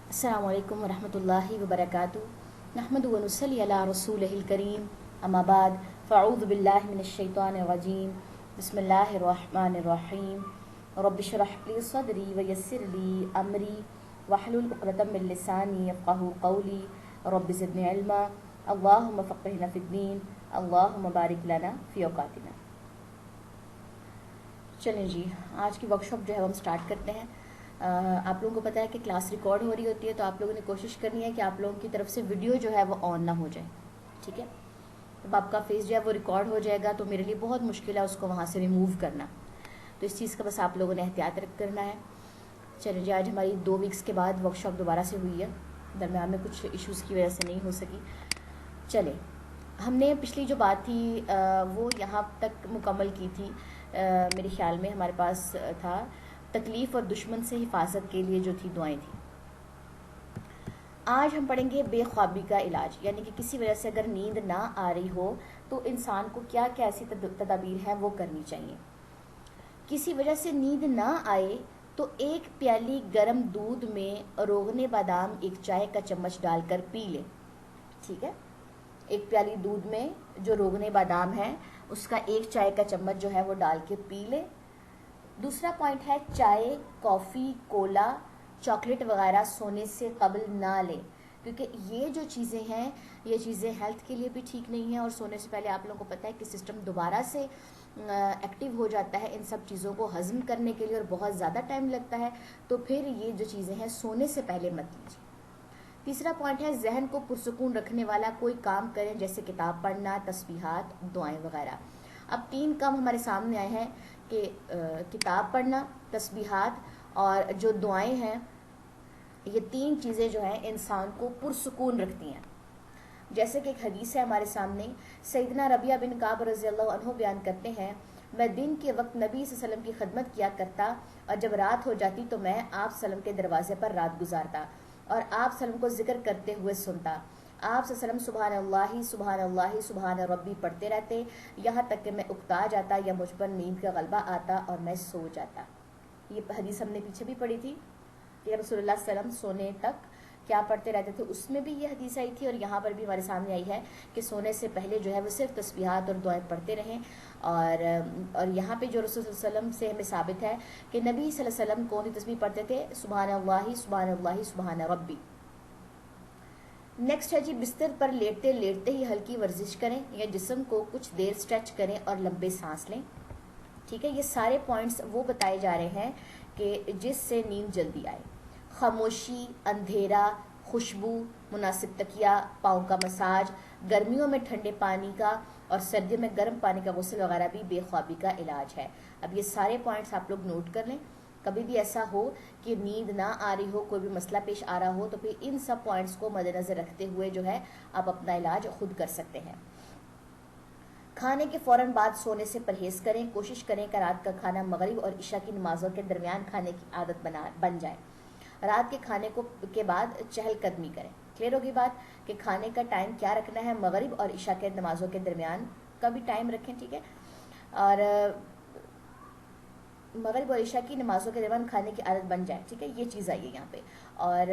السلام علیکم ورحمۃ اللہ وبرکاتہ نحمد و نصلی علی رسولہ الکریم اما بعد فاعوذ باللہ من الشیطان الرجیم بسم اللہ الرحمن الرحیم رب اشرح لی صدری ویسر لی امری واحلل عقدۃ من لسانی یفقہوا قولی رب زدنی علما اللہم فقہنا فی الدین اللہم بارک لنا فی اوقاتنا۔ چلیں جی، آج کی ورکشاپ جو ہے ہم سٹارٹ کرتے ہیں۔ آپ لوگوں کو پتہ ہے کہ کلاس ریکارڈ ہو رہی ہوتی ہے، تو آپ لوگوں نے کوشش کرنی ہے کہ آپ لوگوں کی طرف سے ویڈیو جو ہے وہ آن نہ ہو جائے، ٹھیک ہے؟ جب آپ کا فیس جو ہے وہ ریکارڈ ہو جائے گا تو میرے لیے بہت مشکل ہے اس کو وہاں سے ریموو کرنا، تو اس چیز کا بس آپ لوگوں نے احتیاط کرنا ہے۔ چلیں جی، آج ہماری 2 ویکس کے بعد ورکشاپ دوبارہ سے ہوئی ہے، درمیان میں کچھ ایشوز کی وجہ سے نہیں ہو سکی۔ چلیں، ہم نے پچھلی جو بات تھی وہ یہاں تک مکمل کی تھی، میرے خیال میں ہمارے پاس تھا تکلیف اور دشمن سے حفاظت کے لیے جو تھی دعائیں تھیں۔ آج ہم پڑھیں گے بے خوابی کا علاج، یعنی کہ کسی وجہ سے اگر نیند نہ آ رہی ہو تو انسان کو کیا کیا ایسی تدابیر ہیں وہ کرنی چاہیے۔ کسی وجہ سے نیند نہ آئے تو 1 پیالی گرم دودھ میں روغن بادام 1 چائے کا چمچ ڈال کر پی لیں، ٹھیک ہے؟ 1 پیالی دودھ میں جو روغن بادام ہے اس کا 1 چائے کا چمچ جو ہے وہ ڈال کے پی لیں۔ دوسرا پوائنٹ ہے چائے، کافی، کولا، چاکلیٹ وغیرہ سونے سے قبل نہ لیں، کیونکہ یہ جو چیزیں ہیں یہ چیزیں ہیلتھ کے لیے بھی ٹھیک نہیں ہیں، اور سونے سے پہلے آپ لوگوں کو پتہ ہے کہ سسٹم دوبارہ سے ایکٹیو ہو جاتا ہے ان سب چیزوں کو ہضم کرنے کے لیے، اور بہت زیادہ ٹائم لگتا ہے، تو پھر یہ جو چیزیں ہیں سونے سے پہلے مت لیجیے۔ تیسرا پوائنٹ ہے ذہن کو پرسکون رکھنے والا کوئی کام کریں، جیسے کتاب پڑھنا، تسبیحات، دعائیں وغیرہ۔ اب 3 کام ہمارے سامنے آئے ہیں کہ کتاب پڑھنا، تسبیحات اور جو دعائیں ہیں، یہ 3 چیزیں جو ہیں انسان کو پرسکون رکھتی ہیں۔ جیسے کہ ایک حدیث ہے ہمارے سامنے، سیدنا ربیعہ بن کعب رضی اللہ عنہ بیان کرتے ہیں، میں دن کے وقت نبی صلی اللہ علیہ وسلم کی خدمت کیا کرتا، اور جب رات ہو جاتی تو میں آپ صلی اللہ علیہ وسلم کے دروازے پر رات گزارتا اور آپ صلی اللہ علیہ وسلم کو ذکر کرتے ہوئے سنتا۔ آپ صلی اللہ علیہ وسلم سبحان اللہ سبحان اللہ سبحان ربی پڑھتے رہتے، یہاں تک کہ میں اکتا جاتا یا مجھ پر نیند کا غلبہ آتا اور میں سو جاتا۔ یہ حدیث ہم نے پیچھے بھی پڑھی تھی کہ رسول اللہ صلی اللہ علیہ وسلم سونے تک کیا پڑھتے رہتے تھے، اس میں بھی یہ حدیث آئی تھی، اور یہاں پر بھی ہمارے سامنے آئی ہے کہ سونے سے پہلے جو ہے وہ صرف تسبیحات اور دعائیں پڑھتے رہیں۔ اور یہاں پہ جو رسول صلی اللہ علیہ وسلم سے ہمیں ثابت ہے کہ نبی صلی اللہ علیہ وسلم کون سی تسبیح پڑھتے تھے؟ سبحان اللہ سبحان اللہ سبحان ربی۔ نیکسٹ ہے جی، بستر پر لیٹتے لیٹتے ہی ہلکی ورزش کریں یا جسم کو کچھ دیر اسٹریچ کریں اور لمبے سانس لیں، ٹھیک ہے؟ یہ سارے پوائنٹس وہ بتائے جا رہے ہیں کہ جس سے نیند جلدی آئے۔ خاموشی، اندھیرا، خوشبو، مناسب تکیہ، پاؤں کا مساج، گرمیوں میں ٹھنڈے پانی کا اور سردیوں میں گرم پانی کا غسل وغیرہ بھی بے خوابی کا علاج ہے۔ اب یہ سارے پوائنٹس آپ لوگ نوٹ کر لیں، کبھی بھی ایسا ہو کہ نیند نہ آ رہی ہو، کوئی بھی مسئلہ پیش آ رہا ہو، تو پھر ان سب پوائنٹس کو مد نظر رکھتے ہوئے جو ہے آپ اپنا علاج خود کر سکتے ہیں۔ کھانے کے فوراً بعد سونے سے پرہیز کریں، کوشش کریں کہ رات کا کھانا مغرب اور عشاء کی نمازوں کے درمیان کھانے کی عادت بن جائے۔ رات کے کھانے کے بعد چہل قدمی کریں۔ کلیئر ہوگی بات کہ کھانے کا ٹائم کیا رکھنا ہے؟ مغرب اور عشاء کے نمازوں کے درمیان کا بھی ٹائم رکھیں، ٹھیک ہے؟ اور مغرب اور عشاء کی نمازوں کے درمیان کھانے کی عادت بن جائے، ٹھیک ہے؟ یہ چیز آئی ہے یہاں پہ۔ اور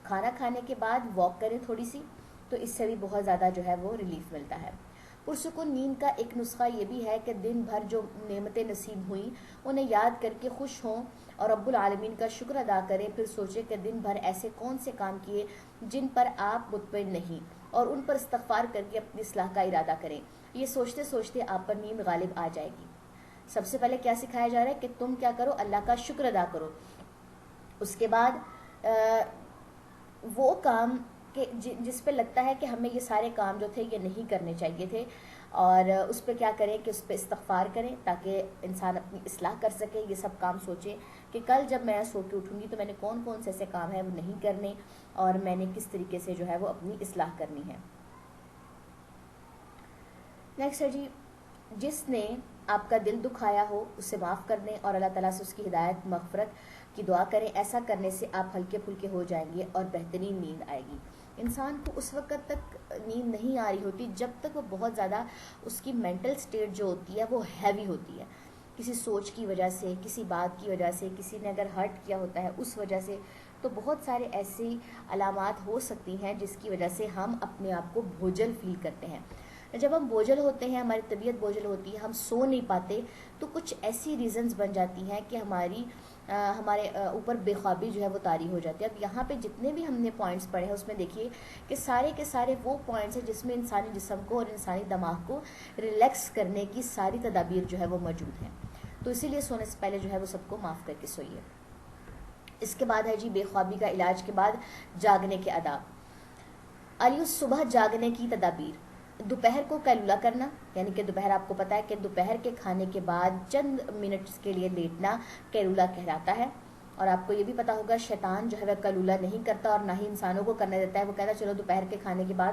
کھانا کھانے کے بعد واک کریں تھوڑی سی، تو اس سے بھی بہت زیادہ جو ہے وہ ریلیف ملتا ہے۔ پرسکون نیند کا ایک نسخہ یہ بھی ہے کہ دن بھر جو نعمتیں نصیب ہوئیں انہیں یاد کر کے خوش ہوں اور رب العالمین کا شکر ادا کریں، پھر سوچیں کہ دن بھر ایسے کون سے کام کیے جن پر آپ مطمئن نہیں، اور ان پر استغفار کر کے اپنی اصلاح کا ارادہ کریں۔ یہ سوچتے سوچتے آپ پر نیند غالب آ جائے گی۔ سب سے پہلے کیا سکھایا جا رہا ہے کہ تم کیا کرو؟ اللہ کا شکر ادا کرو۔ اس کے بعد وہ کام کہ جس پہ لگتا ہے کہ ہمیں یہ سارے کام جو تھے یہ نہیں کرنے چاہیے تھے، اور اس پہ کیا کریں کہ اس پہ استغفار کریں تاکہ انسان اپنی اصلاح کر سکے۔ یہ سب کام سوچیں کہ کل جب میں سو کے اٹھوں گی تو میں نے کون کون سے ایسے کام ہیں وہ نہیں کرنے، اور میں نے کس طریقے سے جو ہے وہ اپنی اصلاح کرنی ہے۔ نیکسٹ ہے جی، جس نے آپ کا دل دکھایا ہو اسے معاف کر دیں اور اللہ تعالیٰ سے اس کی ہدایت مغفرت کی دعا کریں۔ ایسا کرنے سے آپ ہلکے پھلکے ہو جائیں گے اور بہترین نیند آئے گی۔ انسان کو اس وقت تک نیند نہیں آ رہی ہوتی جب تک وہ بہت زیادہ اس کی مینٹل سٹیٹ جو ہوتی ہے وہ ہیوی ہوتی ہے۔ کسی سوچ کی وجہ سے، کسی بات کی وجہ سے، کسی نے اگر ہرٹ کیا ہوتا ہے اس وجہ سے، تو بہت سارے ایسی علامات ہو سکتی ہیں جس کی وجہ سے ہم اپنے آپ کو بوجھل فیل کرتے ہیں۔ جب ہم بوجھل ہوتے ہیں، ہماری طبیعت بوجھل ہوتی ہے، ہم سو نہیں پاتے، تو کچھ ایسی ریزنز بن جاتی ہیں کہ ہمارے اوپر بے خوابی جو ہے وہ طاری ہو جاتی ہے۔ اب یہاں پہ جتنے بھی ہم نے پوائنٹس پڑھے ہیں اس میں دیکھیے کہ سارے کے سارے وہ پوائنٹس ہیں جس میں انسانی جسم کو اور انسانی دماغ کو ریلیکس کرنے کی ساری تدابیر جو ہے وہ موجود ہیں۔ تو اسی لیے سونے سے پہلے جو ہے وہ سب کو معاف کر کے سوئیے۔ اس کے بعد ہے جی بے خوابی کا علاج کے بعد جاگنے کے آداب۔ علی صبح جاگنے کی تدابیر۔ دوپہر کو قیلولہ کرنا، یعنی کہ دوپہر آپ کو پتا ہے کہ دوپہر کے کھانے کے بعد چند منٹس کے لیے لیٹنا قیلولہ کہلاتا ہے۔ اور آپ کو یہ بھی پتا ہوگا شیطان جو ہے وہ قیلولہ نہیں کرتا اور نہ ہی انسانوں کو کرنے دیتا ہے، وہ کہتا ہے چلو دوپہر کے کھانے کے بعد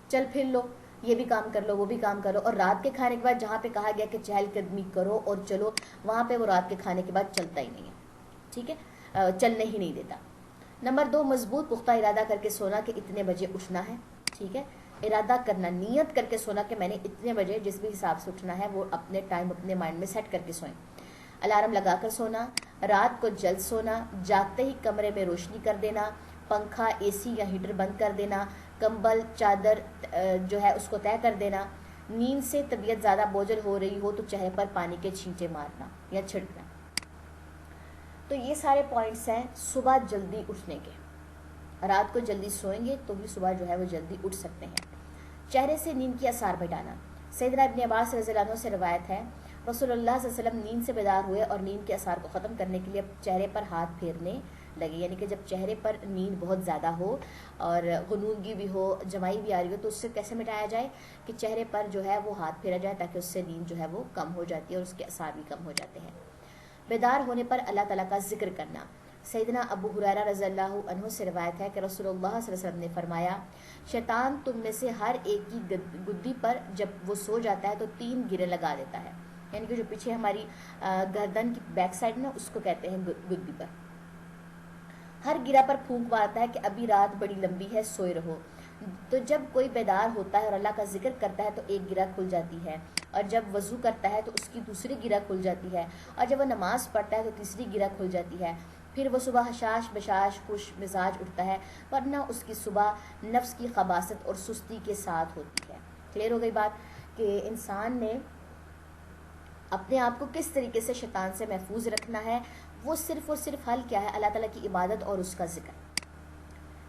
چل پھر لو، یہ بھی کام کر لو، وہ بھی کام کرو، اور رات کے کھانے کے بعد جہاں پہ کہا گیا کہ چہل قدمی کرو اور چلو، وہاں پہ وہ رات کے کھانے کے بعد چلتا ہی نہیں ہے، ٹھیک ہے، چلنے ہی نہیں دیتا۔ نمبر 2، مضبوط پختہ ارادہ کر کے سونا کہ اتنے بجے اٹھنا ہے، ٹھیک ہے، ارادہ کرنا، نیت کر کے سونا کہ میں نے اتنے بجے جس بھی حساب سے اٹھنا ہے وہ اپنے ٹائم اپنے مائنڈ میں سیٹ کر کے سوئیں۔ الارم لگا کر سونا، رات کو جلد سونا، جاگتے ہی کمرے میں روشنی کر دینا، پنکھا، اے سی یا ہیٹر بند کر دینا، کمبل چادر جو ہے اس کو طے کر دینا، نیند سے طبیعت زیادہ بوجھل ہو رہی ہو تو چہرے پر پانی کے چھینٹے مارنا یا چھڑکنا۔ تو یہ سارے پوائنٹس ہیں صبح جلدی اٹھنے کے۔ رات کو جلدی سوئیں گے تو ہی صبح جو ہے وہ جلدی اٹھ سکتے ہیں۔ چہرے سے نیند کی اثار مٹانا۔ سیدنا ابن عباس رضی اللہ عنہ سے روایت ہے، رسول اللہ صلی اللہ علیہ وسلم نیند سے بیدار ہوئے اور نیند کے اثار کو ختم کرنے کے لیے چہرے پر ہاتھ پھیرنے لگے، یعنی کہ جب چہرے پر نیند بہت زیادہ ہو اور غنودگی بھی ہو، جمائی بھی آ رہی ہو، تو اس سے کیسے مٹایا جائے کہ چہرے پر جو ہے وہ ہاتھ پھیرا جائے تاکہ اس سے نیند جو ہے وہ کم ہو جاتی ہے اور اس کے اثار بھی کم ہو جاتے ہیں۔ بیدار ہونے پر اللہ تعالیٰ کا ذکر کرنا۔ سیدنا ابو ہریرہ رضی اللہ عنہ سے روایت ہے کہ رسول اللہ صلی اللہ علیہ وسلم نے فرمایا، شیطان تم میں سے ہر ایک کی گدی پر جب وہ سو جاتا ہے تو 3 گرے لگا دیتا ہے، یعنی کہ جو پیچھے ہماری گردن کی بیک سائڈ نا اس کو کہتے ہیں گدی پر۔ ہر گرہ پر پھونک مارتا ہے کہ ابھی رات بڑی لمبی ہے، سوئے رہو۔ تو جب کوئی بیدار ہوتا ہے اور اللہ کا ذکر کرتا ہے تو ایک گرہ کھل جاتی ہے، اور جب وضو کرتا ہے تو اس کی دوسری گرہ کھل جاتی ہے، اور جب وہ نماز پڑھتا ہے تو تیسری گرہ کھل جاتی ہے۔ پھر وہ صبح حشاش بشاش خوش مزاج اٹھتا ہے، ورنہ اس کی صبح نفس کی خباثت اور سستی کے ساتھ ہوتی ہے۔ کلیئر ہو گئی بات کہ انسان نے اپنے آپ کو کس طریقے سے شیطان سے محفوظ رکھنا ہے، وہ صرف اور صرف حل کیا ہے، اللہ تعالیٰ کی عبادت اور اس کا ذکر۔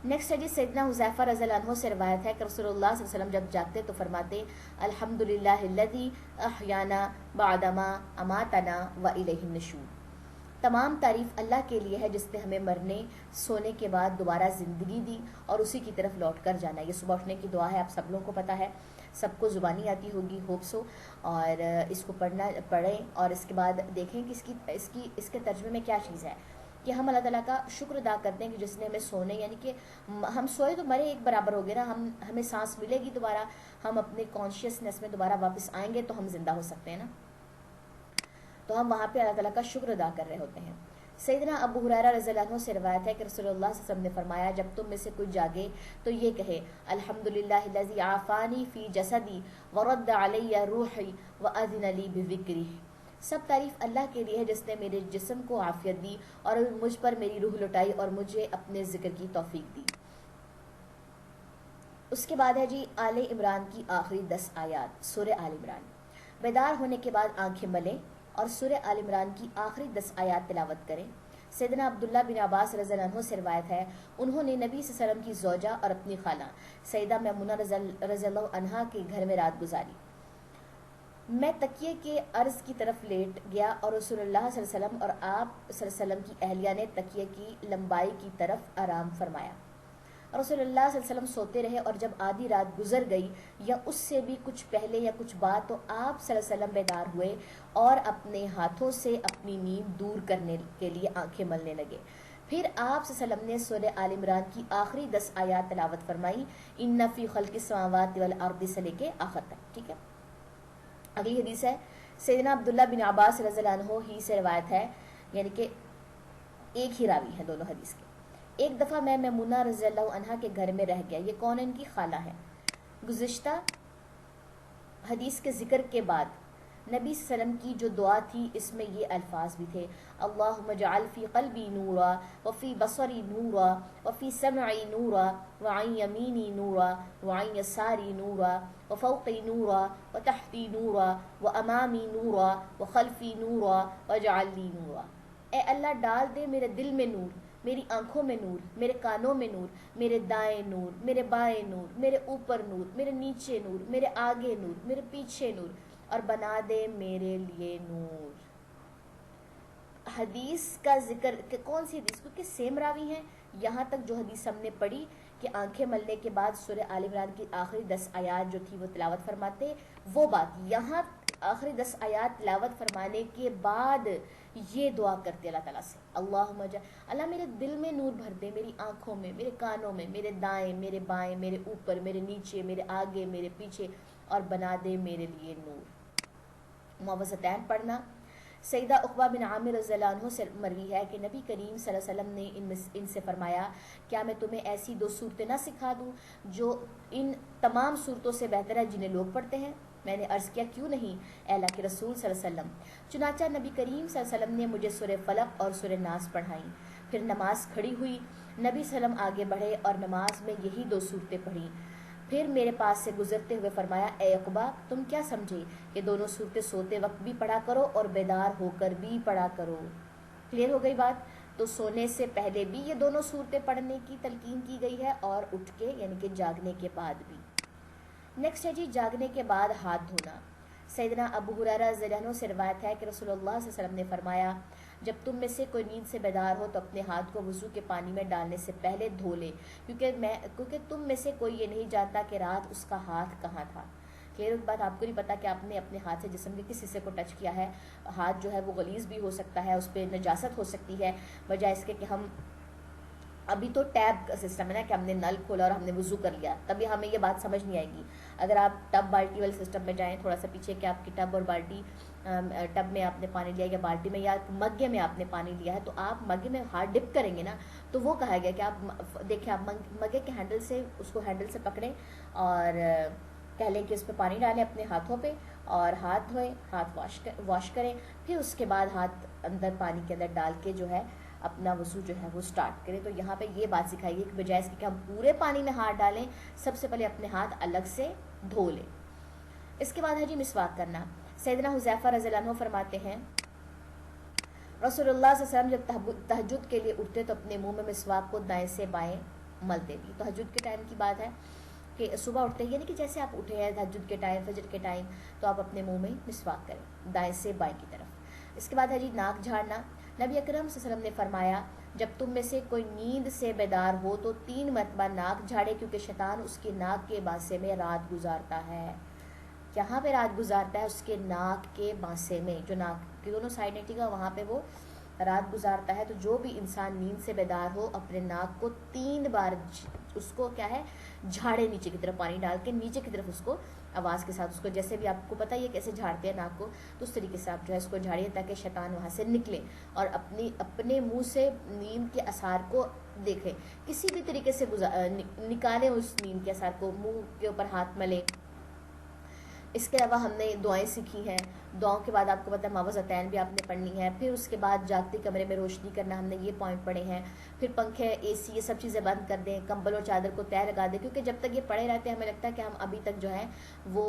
نیکسٹ ہے جی سیدنا حذیفہ رضی اللہ عنہ سے روایت ہے کہ رسول اللہ صلی اللہ علیہ وسلم جب جاگتے تو فرماتے، الحمدللہ الذی احیانا بعدما اماتنا والیہ النشور۔ تمام تعریف اللہ کے لیے ہے جس نے ہمیں مرنے سونے کے بعد دوبارہ زندگی دی اور اسی کی طرف لوٹ کر جانا ہے۔ یہ صبح اٹھنے کی دعا ہے، آپ سب لوگوں کو پتہ ہے، سب کو زبانی آتی ہوگی، ہوپ سو، اور اس کو پڑھیں اور اس کے بعد دیکھیں کہ اس کے ترجمے میں کیا چیز ہے، کہ ہم اللہ تعالیٰ کا شکر ادا کرتے ہیں کہ جس نے ہمیں سونے، یعنی کہ ہم سوئے تو مرے ایک برابر ہو گئے نا، ہمیں سانس ملے گی دوبارہ، ہم اپنے کانشیسنیس میں دوبارہ واپس آئیں گے تو ہم زندہ ہو سکتے ہیں نا، تو ہم وہاں پہ اللہ تعالیٰ کا شکر ادا کر رہے ہوتے ہیں۔ سیدنا ابو ہریرہ رضی اللہ عنہ سے روایت ہے کہ رسول اللہ صلی اللہ علیہ وسلم نے فرمایا، جب تم میں سے کوئی جاگے تو یہ کہے، الحمدللہ الذی عافانی فی جسدی ورد علی روحی واذن لی بذکرہ۔ سب تعریف اللہ کے لیے ہے جس نے میرے جسم کو عافیت دی اور مجھ پر میری روح لٹائی اور مجھے اپنے ذکر کی توفیق دی۔ اس کے بعد ہے جی آل عمران کی آخری 10 آیات، سورہ آل عمران۔ بیدار ہونے کے بعد آنکھیں ملیں اور سورہ آل عمران کی آخری 10 آیات تلاوت کریں۔ سیدنا عبداللہ بن عباس رضی اللہ عنہ سے روایت ہے، انہوں نے نبی صلی اللہ علیہ وسلم کی زوجہ اور اپنی خالہ سیدہ میمونہ رضی اللہ عنہا کے گھر میں رات گزاری۔ میں تکیے کے عرض کی طرف لیٹ گیا اور رسول اللہ صلی اللہ علیہ وسلم اور آپ صلی اللہ علیہ وسلم کی اہلیہ نے تکیے کی لمبائی کی طرف آرام فرمایا۔ رسول اللہ صلی اللہ علیہ وسلم سوتے رہے اور جب آدھی رات گزر گئی یا اس سے بھی کچھ پہلے یا کچھ بعد تو آپ صلی اللہ علیہ وسلم بیدار ہوئے اور اپنے ہاتھوں سے اپنی نیند دور کرنے کے لیے آنکھیں ملنے لگے۔ پھر آپ صلی اللہ علیہ وسلم نے سورہ آل عمران کی آخری 10 آیات تلاوت فرمائی، ان فی خلق السماوات والارض سے لے کے آخر تک، ٹھیک ہے۔ اگلی حدیث ہے سیدنا عبداللہ بن عباس رضی اللہ عنہ ہی سے روایت ہے، یعنی کہ ایک ہی راوی ہیں دونوں حدیث کے۔ ایک دفعہ میں میمونہ رضی اللہ عنہا کے گھر میں رہ گیا، یہ کون ہے؟ ان کی خالہ ہے۔ گزشتہ حدیث کے ذکر کے بعد نبی صلی اللہ علیہ وسلم کی جو دعا تھی اس میں یہ الفاظ بھی تھے، اللہم اجعل فی قلبی نورا وفی بصری نورا وفی سمعی نورا وعن یمینی نورا وعن یساری نورا وفوقی نورا وتحتی نورا وامامی نورا وخلفی نورا واجعل لی نورا۔ اے اللہ ڈال دے میرے دل میں نور، میری آنکھوں میں نور، میرے کانوں میں نور، میرے دائیں نور، میرے بائیں نور، میرے اوپر نور، میرے نیچے نور، میرے آگے نور، میرے پیچھے نور، اور بنا دے میرے لیے نور۔ حدیث کا ذکر کہ کون سی حدیث، کیونکہ سیم راوی ہیں، یہاں تک جو حدیث ہم نے پڑھی کہ آنکھیں ملنے کے بعد سورہ آل عمران کی آخری 10 آیات جو تھی وہ تلاوت فرماتے، وہ بات یہاں آخری 10 آیات تلاوت فرمانے کے بعد یہ دعا کرتے اللہ تعالیٰ سے، اللہم اللہ میرے دل میں نور بھر دے، میری آنکھوں میں، میرے کانوں میں، میرے دائیں، میرے بائیں، میرے اوپر، میرے نیچے، میرے آگے، میرے پیچھے، اور بنا دے میرے لیے نور۔ معوذتین پڑھنا۔ سیدہ عقبہ بن عامر رضی اللہ عنہ سے مروی ہے کہ نبی کریم صلی اللہ علیہ وسلم نے ان سے فرمایا، کیا میں تمہیں ایسی 2 صورتیں نہ سکھا دوں جو ان تمام صورتوں سے بہتر ہے جنہیں لوگ پڑھتے ہیں؟ میں نے عرض کیا کیوں نہیں اے اللہ کے رسول صلی اللہ علیہ وسلم۔ چنانچہ نبی کریم صلی اللہ علیہ وسلم نے مجھے سورہ فلق اور سورہ ناس پڑھائیں، پھر نماز کھڑی ہوئی، نبی صلی اللہ علیہ وسلم آگے بڑھے اور نماز میں یہی 2 صورتیں پڑھیں، پھر میرے پاس سے گزرتے ہوئے فرمایا، اے عقبہ تم کیا سمجھے کہ دونوں صورتیں سوتے وقت بھی پڑھا کرو اور بیدار ہو کر بھی پڑھا کرو۔ کلیئر ہو گئی بات؟ تو سونے سے پہلے بھی یہ دونوں صورتیں پڑھنے کی تلقین کی گئی ہے اور اٹھ کے یعنی کہ جاگنے کے بعد بھی۔ نیکسٹ ہے جی جاگنے کے بعد ہاتھ دھونا۔ سیدنا ابو ہریرہ رضی اللہ عنہ سے روایت ہے کہ رسول اللہ صلی اللہ علیہ وسلم نے فرمایا، جب تم میں سے کوئی نیند سے بیدار ہو تو اپنے ہاتھ کو وضو کے پانی میں ڈالنے سے پہلے دھو لے، کیونکہ تم میں سے کوئی یہ نہیں جانتا کہ رات اس کا ہاتھ کہاں تھا۔ کلیئر بات؟ آپ کو نہیں پتا کہ آپ نے اپنے ہاتھ سے جسم کے کس حصے کو ٹچ کیا ہے۔ ہاتھ جو ہے وہ غلیظ بھی ہو سکتا ہے، اس پہ نجاست ہو سکتی ہے، بجائے اس کے کہ ہم ابھی تو ٹیب کا سسٹم ہے نا کہ ہم نے نل کھولا اور ہم نے وضو کر لیا، تبھی ہمیں یہ بات سمجھ نہیں آئے گی۔ اگر آپ ٹب بالٹی والے سسٹم میں جائیں، تھوڑا سا پیچھے کہ آپ کی ٹب اور بالٹی، ٹب میں آپ نے پانی لیا یا بالٹی میں یا مگے میں آپ نے پانی لیا ہے، تو آپ مگے میں ہاتھ ڈپ کریں گے نا، تو وہ کہا گیا کہ آپ دیکھیں، آپ مگے کے ہینڈل سے اس کو ہینڈل سے پکڑیں اور کہہ لیں کہ اس پہ پانی ڈالیں اپنے ہاتھوں پہ اور ہاتھ دھوئیں، ہاتھ واش کریں، پھر اس کے بعد ہاتھ اندر پانی کے اندر ڈال کے جو ہے اپنا وضو جو ہے وہ سٹارٹ کریں۔ تو یہاں پہ یہ بات سکھائی گئی کہ بجائے اس کے کہ ہم پورے پانی میں ہاتھ ڈالیں، سب سے پہلے اپنے ہاتھ الگ سے دھو لیں۔ اس کے بعد ہے جی مسواک کرنا۔ سیدنا حذیفہ رضی اللہ عنہ فرماتے ہیں، رسول اللہ صلی اللہ علیہ وسلم جب تہجد کے لیے اٹھتے تو اپنے منہ میں مسواک کو دائیں سے بائیں ملتے بھی۔ تہجد کے ٹائم کی بات ہے کہ صبح اٹھتے یعنی کہ جیسے آپ اٹھے ہیں تہجد کے ٹائم، فجر کے ٹائم، تو آپ اپنے منہ میں مسواک کریں دائیں سے بائیں کی طرف۔ اس کے بعد ہے جی ناک جھاڑنا۔ نبی اکرم صلی اللہ علیہ وسلم نے فرمایا، جب تم میں سے کوئی نیند سے بیدار ہو تو 3 مرتبہ ناک جھاڑے، کیونکہ شیطان اس کی ناک کے بانسے میں رات گزارتا ہے۔ کہاں پہ رات گزارتا ہے؟ اس کے ناک کے بانسے میں، جو ناک کی دونوں سائڈ نہیں ٹھیک ہے وہاں پہ وہ رات گزارتا ہے۔ تو جو بھی انسان نیند سے بیدار ہو اپنے ناک کو 3 بار اس کو کیا ہے جھاڑے، نیچے کی طرف پانی ڈال کے نیچے کی طرف اس کو آواز کے ساتھ اس کو، جیسے بھی آپ کو پتہ ہی ہے کیسے جھاڑتے ہیں ناک کو، تو اس طریقے سے آپ جو ہے اس کو جھاڑیے تاکہ شیطان وہاں سے نکلے اور اپنے منہ سے نیند کے اثار کو دیکھیں، کسی بھی طریقے سے نکالیں اس نیند کے اثار کو، منہ کے اوپر ہاتھ ملیں۔ اس کے علاوہ ہم نے دعائیں سیکھی ہیں، دعاؤں کے بعد آپ کو پتہ ہے معوذتین بھی آپ نے پڑھنی ہے، پھر اس کے بعد جاگتے کمرے میں روشنی کرنا، ہم نے یہ پوائنٹ پڑھے ہیں، پھر پنکھے، اے سی، یہ سب چیزیں بند کر دیں، کمبل اور چادر کو طے لگا دیں، کیونکہ جب تک یہ پڑے رہتے ہیں ہمیں لگتا ہے کہ ہم ابھی تک جو ہے وہ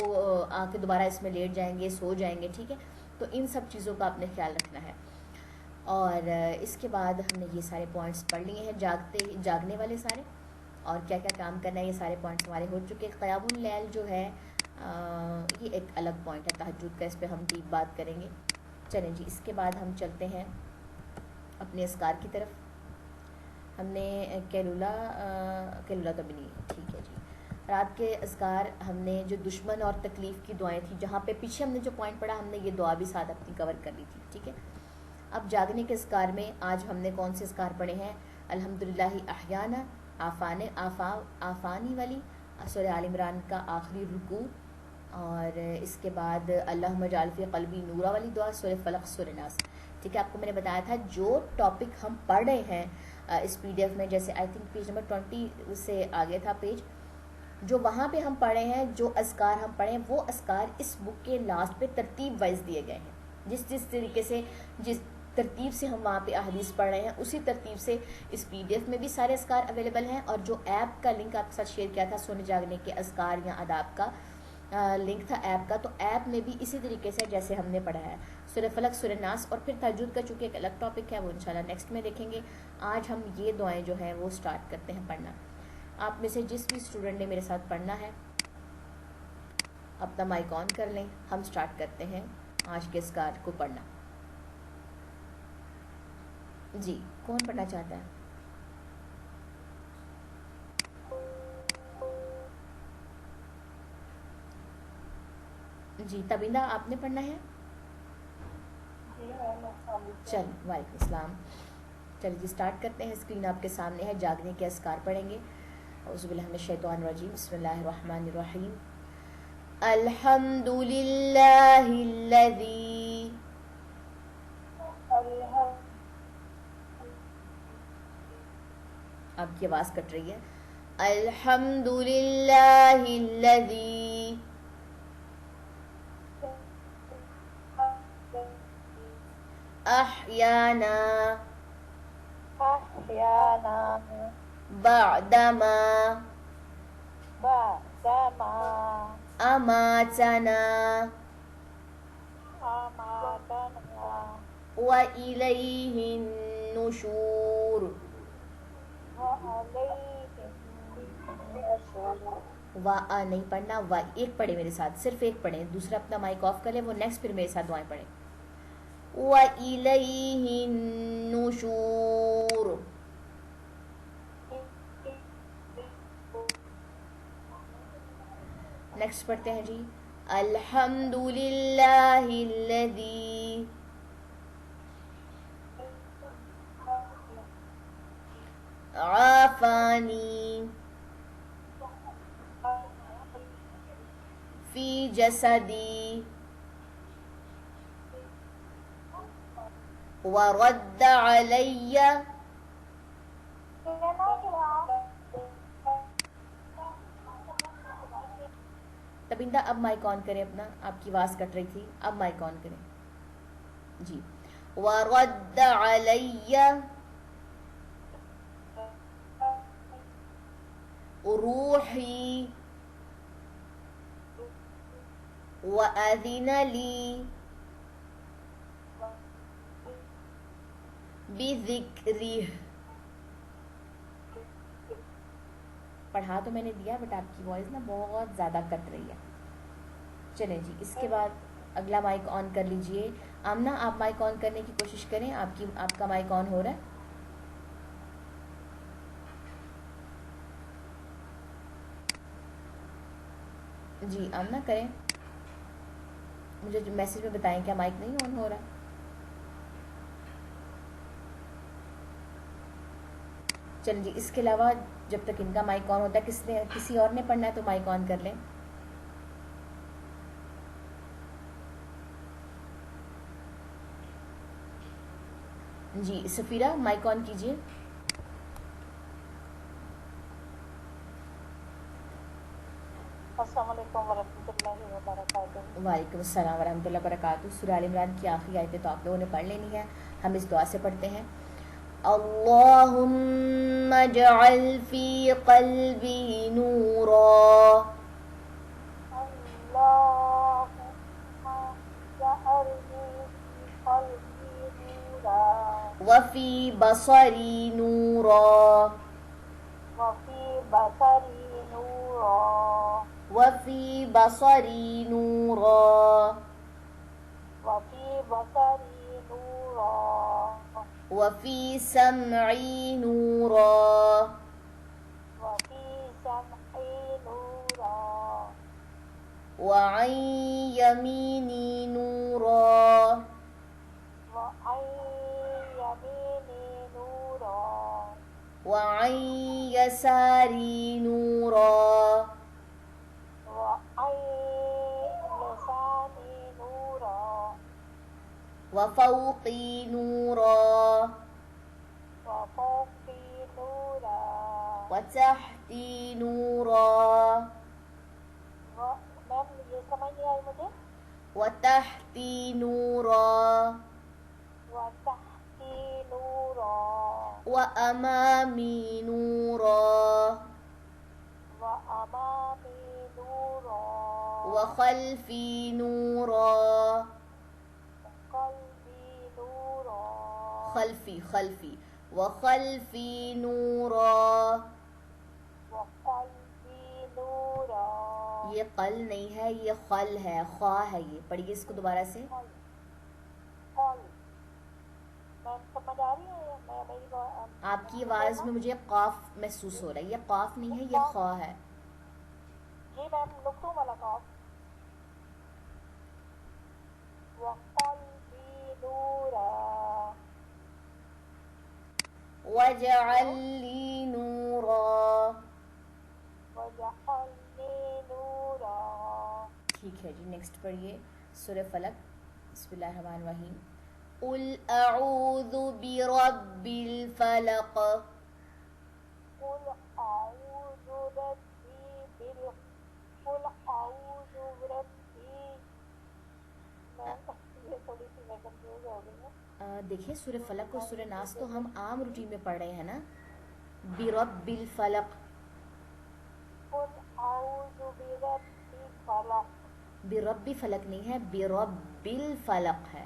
آ کے دوبارہ اس میں لیٹ جائیں گے، سو جائیں گے، ٹھیک ہے، تو ان سب چیزوں کا آپ نے خیال رکھنا ہے۔ اور اس کے بعد ہم نے یہ سارے پوائنٹس پڑھ لیے ہیں، جاگنے والے سارے، اور کیا کیا کام کرنا ہے یہ سارے پوائنٹس ہمارے ہو چکے۔ قیام اللیل جو ہے یہ ایک الگ پوائنٹ ہے تہجد کا، اس پہ ہم ڈیپ بات کریں گے۔ چلیں جی اس کے بعد ہم چلتے ہیں اپنے اذکار کی طرف۔ ہم نے کیلولا تو بھی نہیں، ٹھیک ہے جی، رات کے اذکار ہم نے جو دشمن اور تکلیف کی دعائیں تھیں، جہاں پہ پیچھے ہم نے جو پوائنٹ پڑھا ہم نے یہ دعا بھی ساتھ اپنی کور کر لی تھی، ٹھیک ہے۔ اب جاگنے کے اذکار میں آج ہم نے کون سے اذکار پڑھے ہیں؟ الحمدللہ احیانا، آفانی والی، سورہ آل عمران کا آخری رکوع، اور اس کے بعد اللہم اجعل فی قلبی نورا والی دعا، سورہ فلق، سورہ ناس، ٹھیک ہے۔ آپ کو میں نے بتایا تھا جو ٹاپک ہم پڑھ رہے ہیں اس PDF میں، جیسے آئی تھنک پیج نمبر 20 سے آگے تھا پیج، جو وہاں پہ ہم پڑھے ہیں، جو اذکار ہم پڑھے ہیں، وہ اذکار اس بک کے لاسٹ پہ ترتیب وائز دیے گئے ہیں، جس طریقے سے، جس ترتیب سے ہم وہاں پہ احادیث پڑھ رہے ہیں، اسی ترتیب سے اس PDF میں بھی سارے اذکار اویلیبل ہیں، اور جو ایپ کا لنک آپ کے ساتھ شیئر کیا تھا سونے جاگنے کے اذکار یا آداب کا لنک تھا ایپ کا، تو ایپ میں بھی اسی طریقے سے جیسے ہم نے پڑھا ہے سورہ فلق، سورہ ناس، اور پھر تہجد کا چونکہ ایک الگ ٹاپک ہے وہ انشاءاللہ نیکسٹ میں دیکھیں گے۔ آج ہم یہ دعائیں جو ہیں وہ سٹارٹ کرتے ہیں پڑھنا۔ آپ میں سے جس بھی اسٹوڈنٹ نے میرے ساتھ پڑھنا ہے اپنا مائک آن کر لیں، ہم سٹارٹ کرتے ہیں آج کے اذکار کو پڑھنا۔ جی کون پڑھنا چاہتا ہے؟ جی تبیندہ آپ نے پڑھنا ہے؟ چل وعلیکم السلام۔ چلیے جی سٹارٹ کرتے ہیں، اسکرین آپ کے سامنے ہے، جاگنے کے اذکار پڑھیں گے۔ اعوذ باللہ من الشیطان الرجیم، بسم اللہ الرحمن الرحیم۔ الحمد للہ الذی، آپ کی آواز کٹ رہی ہے، الحمد للہ الذی احیانا بعدما اماتنا وإلیہ النشور۔ وا نہیں پڑھنا، وا ایک پڑھے میرے ساتھ، صرف ایک پڑھیں، دوسرا اپنا مائک آف کر لیں، وہ نیکسٹ پھر میرے ساتھ دعائیں پڑھیں۔ وَإِلَيْهِ النُّشُورُ۔ نیکسٹ پڑھتے ہیں جی، الحمد للہ الذی عافانی فی جسدی ورد علی تبندہ اب مائک آن کریں اپنا، آپ کی آواز کٹ رہی تھی، اب مائک آن کریں جی۔ ورد علی روحی وأذن لی بذکرہ۔ پڑھا تو میں نے دیا بٹ آپ کی وائس نا بہت زیادہ کٹ رہی ہے۔ چلیں جی اس کے بعد اگلا مائک آن کر لیجئے۔ آمنہ آپ مائک آن کرنے کی کوشش کریں، آپ کا مائک آن ہو رہا ہے۔ جی آمنہ کریں، مجھے میسج میں بتائیں کیا مائک نہیں آن ہو رہا۔ چلیں جی اس کے علاوہ جب تک ان کا مائک آن ہوتا ہے، کسی اور نے پڑھنا ہے تو مائک آن کر لیں۔ جی سفیرہ مائک آن کیجئے۔ السلام علیکم ورحمۃ اللہ وبرکاتہ۔ وعلیکم السلام ورحمۃ اللہ وبرکاتہ۔ سورہ آل عمران کی آخری آیتیں تو آپ لوگوں نے پڑھ لینی ہے، ہم اس دعا سے پڑھتے ہیں۔ اللہم اجعل فی قلبی نورا اللہم جعلنی فی قلبی نورا وفی بصری نورا وفی بصری نورا وفی بصری نورا وفی بصری نورا وفی سمعی نورا وفی سمعی نورا وعن یمینی نورا وعن یمینی نورا وعن یساری نورا وعن لسانی نورا وفوقی نورا وفوقی نورا وتحتی نورا وتحتی نورا وتحتي نورا وأمامي نورا وأمامي نورا وخلفي نورا وقلبي نورا خلفی خلفی وخلفی نورا وقلبي نورا یہ قل نہیں ہے یہ خل ہے خواہ ہے یہ پڑھیے اس کو دوبارہ سے قل قل میں سمجھ آ رہی ہے میں میری آپ کی آواز میں مجھے قاف محسوس ہو رہا ہے یہ قاف نہیں ہے یہ خواہ ہے جی میم نقطوں والا کاف وقلبي نورا وجعل لی نورا وجعلني نورا ٹھیک ہے جی نیکسٹ پڑھیے سورہ فلق بسم اللہ الرحمن الرحیم قل اعوذ برب الفلق قل أعوذ بربي قل أعوذ بربي میں یہ تھوڑی سی میں کنفیوز ہو گئی ہوں دیکھیں سورہ فلق اور سورہ ناس تو ہم عام روٹین میں پڑھ رہے ہیں نا برب الفلق قل أعوذ بربي فلق برب فلق نہیں ہے برب الفلق ہے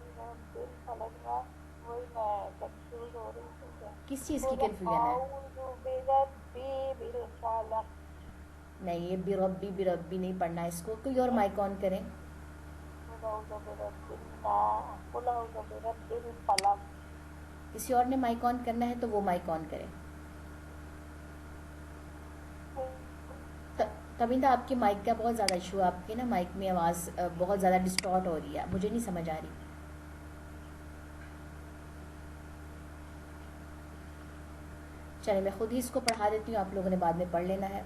برب الفلق میں وہی میں کنفیوز ہو رہی ہوں کس چیز کی قل کنفیوژن ہے أعوذ بربي بالفلق نہیں یہ بربی نہیں پڑھنا اس کو کوئی اور مائک آن کریں قل أعوذ برب الناس قل أعوذ برب الفلق کسی اور نے مائک آن کرنا ہے تو وہ مائک آن کریں تبیندہ آپ کے مائک کا بہت زیادہ ایشو ہے آپ کے نا مائک میں آواز بہت زیادہ ڈسٹارٹ ہو رہی ہے مجھے نہیں سمجھ آ رہی چلے میں خود ہی اس کو پڑھا دیتی ہوں آپ لوگوں نے بعد میں پڑھ لینا ہے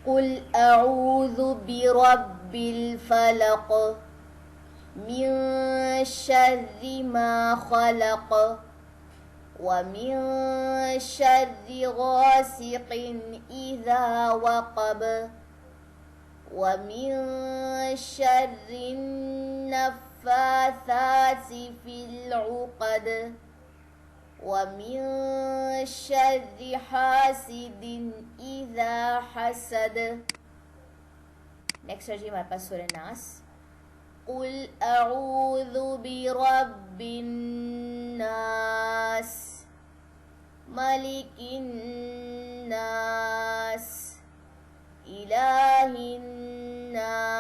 قل اعوذ برب الفلق من شر ما خلق ومن شر غاسق إذا وقب ومن شر النفاثات في العقد ومن شر حاسد إذا حسد نیکسٹ ہے جی ہمارے پاس سورہ ناس قل اعوذ برب الناس ملک الناس الہ الناس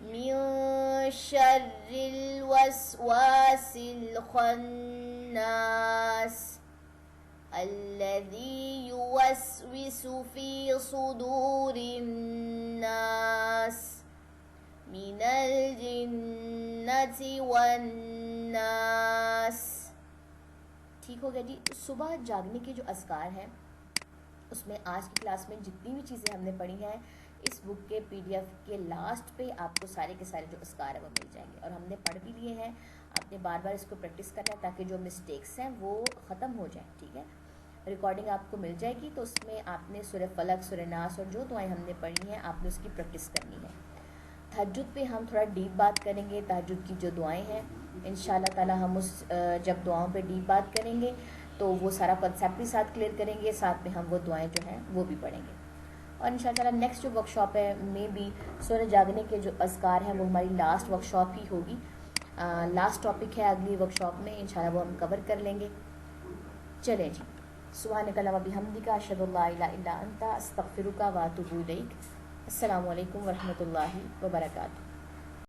من شر الوسواس الخناس الذي يوسوس في صدور الناس من الجنة والناس ٹھیک ہو گیا جی صبح جاگنے کے جو اذکار ہیں اس میں آج کی کلاس میں جتنی بھی چیزیں ہم نے پڑھی ہیں اس بک کے PDF کے لاسٹ پہ آپ کو سارے کے سارے جو اذکار ہیں وہ مل جائیں گے اور ہم نے پڑھ بھی لیے ہیں آپ نے بار بار اس کو پریکٹس کرنا ہے تاکہ جو مسٹیکس ہیں وہ ختم ہو جائیں ٹھیک ہے ریکارڈنگ آپ کو مل جائے گی تو اس میں آپ نے سورہ فلق سورہ ناس اور جو دعائیں ہم نے پڑھی ہیں آپ نے اس کی پریکٹس کرنی ہے تہجد پہ ہم تھوڑا ڈیپ بات کریں گے تہجد کی جو دعائیں ہیں انشاءاللہ تعالی ہم اس جب دعاؤں پہ ڈیپ بات کریں گے تو وہ سارا کنسیپٹ بھی ساتھ کلیئر کریں گے ساتھ میں ہم وہ دعائیں جو ہیں وہ بھی پڑھیں گے اور انشاءاللہ تعالی نیکسٹ جو ورک شاپ ہے میں بھی سورہ جاگنے کے جو اذکار ہیں وہ ہماری لاسٹ ورک شاپ ہی ہوگی لاسٹ ٹاپک ہے اگلی ورک شاپ میں انشاءاللہ وہ ہم کور کر لیں گے چلیں جی سبحانک اللہم و بحمدک اشہد ان لا الہ الا انت استغفرک و اتوب الیک السلام علیکم ورحمۃ اللہ وبرکاتہ